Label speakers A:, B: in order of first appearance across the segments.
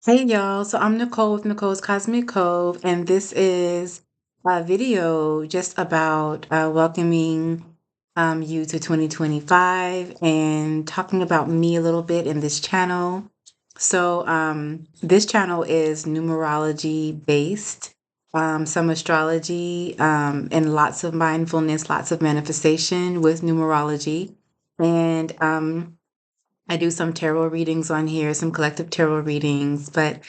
A: Hey y'all, so I'm Nicole with Nicole's Cosmic Cove, and this is a video just about welcoming you to 2025 and talking about me a little bit in this channel. So, this channel is numerology based, some astrology, and lots of mindfulness, lots of manifestation with numerology. And I do some tarot readings on here, some collective tarot readings, but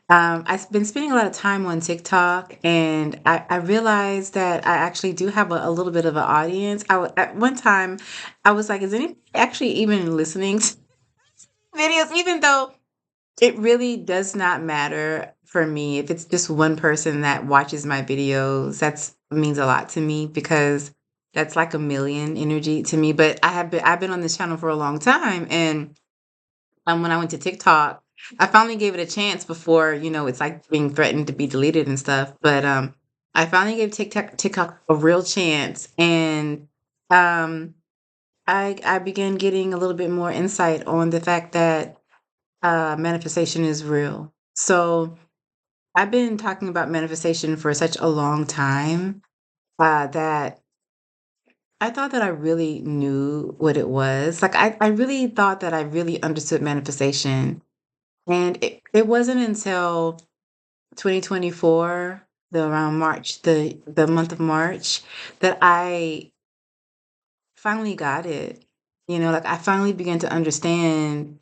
A: I've been spending a lot of time on TikTok, and I realized that I actually do have a little bit of an audience. At one time, I was like, is anybody actually even listening to videos? Even though it really does not matter for me. If it's just one person that watches my videos, that's means a lot to me because that's like a million energy to me. But I've been on this channel for a long time, and when I went to TikTok, I finally gave it a chance before, it's like being threatened to be deleted and stuff. But I finally gave TikTok a real chance, and um, I began getting a little bit more insight on the fact that manifestation is real. So I've been talking about manifestation for such a long time that I thought that I really knew what it was. Like I really thought that I really understood manifestation. And it wasn't until 2024, around March, the month of March, that I finally got it. Like I finally began to understand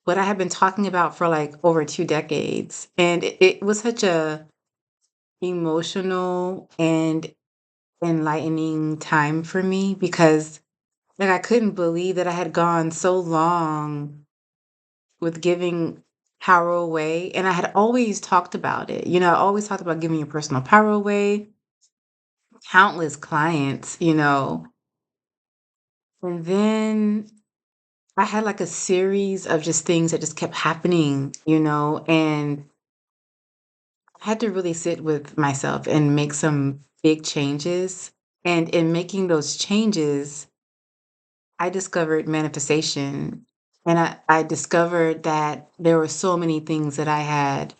A: what I had been talking about for like over 2 decades. And it was such a emotional and enlightening time for me because like I couldn't believe that I had gone so long with giving power away, and I had always talked about it. I always talked about giving your personal power away, countless clients. And then I had like a series of just things that just kept happening, and I had to really sit with myself and make some big changes. And in making those changes, I discovered manifestation. And I discovered that there were so many things that I had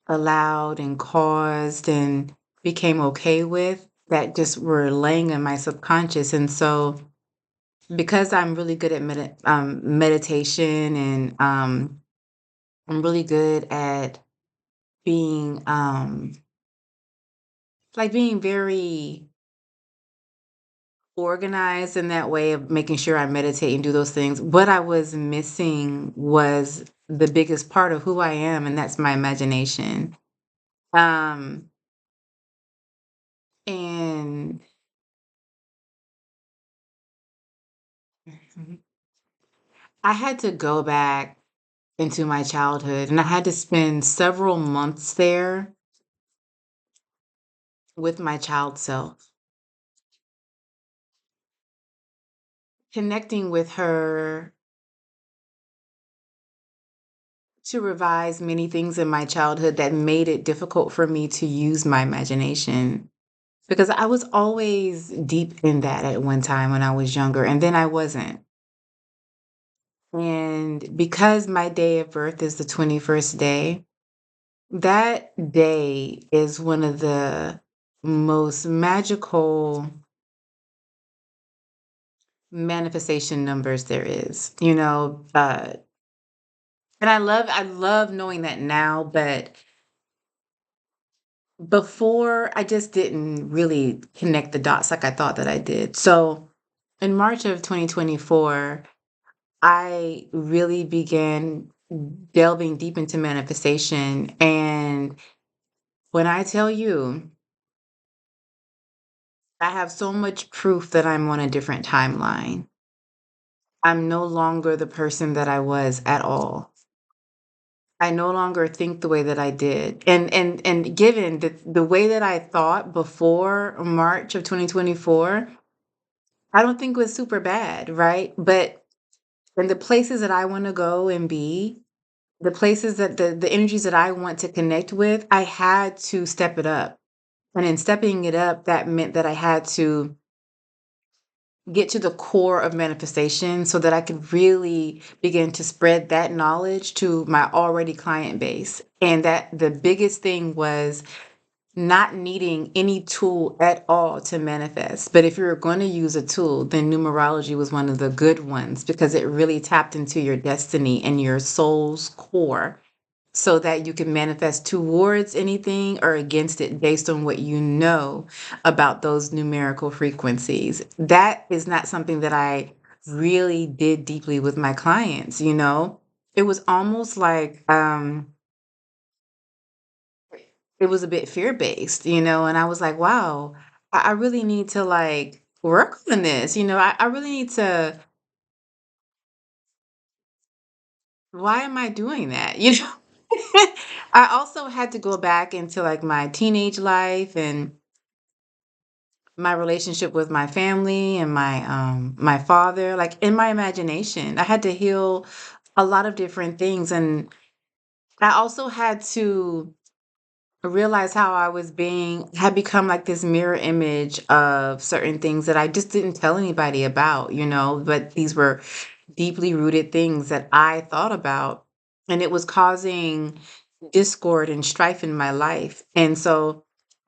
A: allowed and caused and became okay with that just were laying in my subconscious. And so, because I'm really good at meditation, and I'm really good at being being very organized in that way of making sure I meditate and do those things. What I was missing was the biggest part of who I am, and that's my imagination. Um, and I had to go back into my childhood, and I had to spend several months there with my child self, connecting with her to revise many things in my childhood that made it difficult for me to use my imagination. Because I was always deep in that at one time when I was younger, and then I wasn't. And because my day of birth is the 21st day, that day is one of the most magical manifestation numbers there is. And I love knowing that now, but before I just didn't really connect the dots like I thought that I did. So in March of 2024, I really began delving deep into manifestation. And when I tell you, I have so much proof that I'm on a different timeline. I'm no longer the person that I was at all. I no longer think the way that I did. And given the way that I thought before March of 2024, I don't think it was super bad, right? But in the places that I want to go and be, the places that the energies that I want to connect with, I had to step it up. And in stepping it up, that meant that I had to get to the core of manifestation so that I could really begin to spread that knowledge to my already client base. And that the biggest thing was not needing any tool at all to manifest. But if you're going to use a tool, then numerology was one of the good ones because it really tapped into your destiny and your soul's core so that you can manifest towards anything or against it based on what you know about those numerical frequencies. That is not something that I really did deeply with my clients, you know? It was almost like it was a bit fear-based, you know, and I was like, wow, I really need to like work on this, you know, I really need to, why am I doing that? You know? I also had to go back into like my teenage life and my relationship with my family and my father, like in my imagination. I had to heal a lot of different things. And I also had to realize how I was being had become like this mirror image of certain things that I just didn't tell anybody about, you know, but these were deeply rooted things that I thought about, and it was causing discord and strife in my life. And so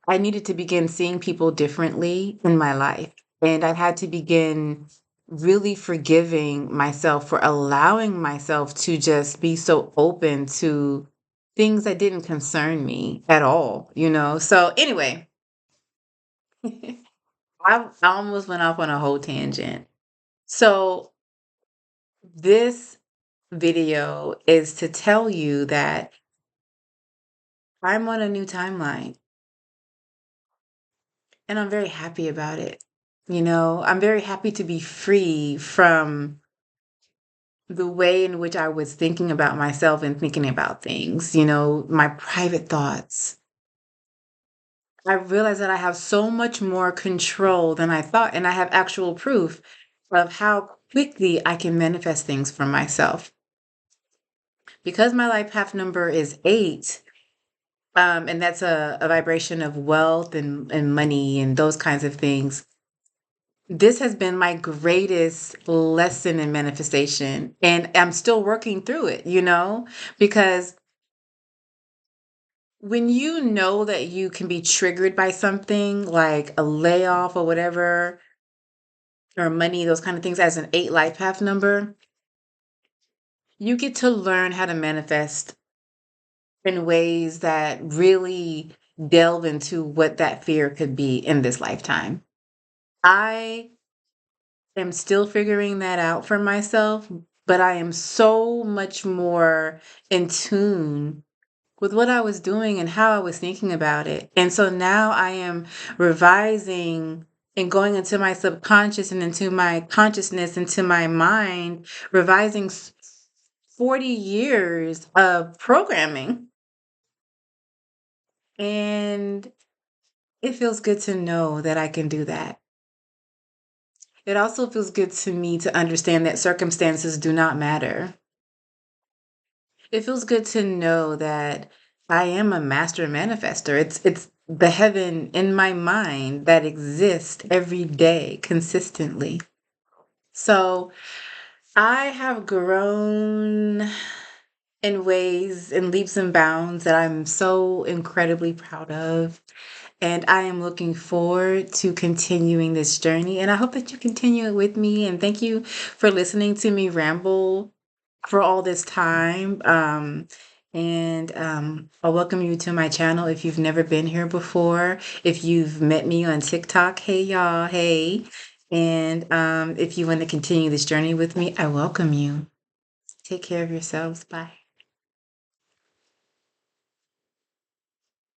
A: I needed to begin seeing people differently in my life. And I had to begin really forgiving myself for allowing myself to just be so open to things that didn't concern me at all, you know? So, anyway, I almost went off on a whole tangent. So, this video is to tell you that I'm on a new timeline and I'm very happy about it. You know, I'm very happy to be free from the way in which I was thinking about myself and thinking about things, you know, my private thoughts. I realized that I have so much more control than I thought, and I have actual proof of how quickly I can manifest things for myself. Because my life path number is 8, and that's a vibration of wealth and money and those kinds of things. This has been my greatest lesson in manifestation, and I'm still working through it, you know, because when you know that you can be triggered by something like a layoff or whatever, or money, those kind of things, as an 8 life path number, you get to learn how to manifest in ways that really delve into what that fear could be in this lifetime. I am still figuring that out for myself, but I am so much more in tune with what I was doing and how I was thinking about it. And so now I am revising and going into my subconscious and into my consciousness, into my mind, revising 40 years of programming. And it feels good to know that I can do that. It also feels good to me to understand that circumstances do not matter. It feels good to know that I am a master manifester. It's the heaven in my mind that exists every day consistently. So I have grown in ways in leaps and bounds that I'm so incredibly proud of. And I am looking forward to continuing this journey. And I hope that you continue it with me. And thank you for listening to me ramble for all this time. I'll welcome you to my channel if you've never been here before. If you've met me on TikTok, hey y'all, hey. And if you want to continue this journey with me, I welcome you. Take care of yourselves. Bye.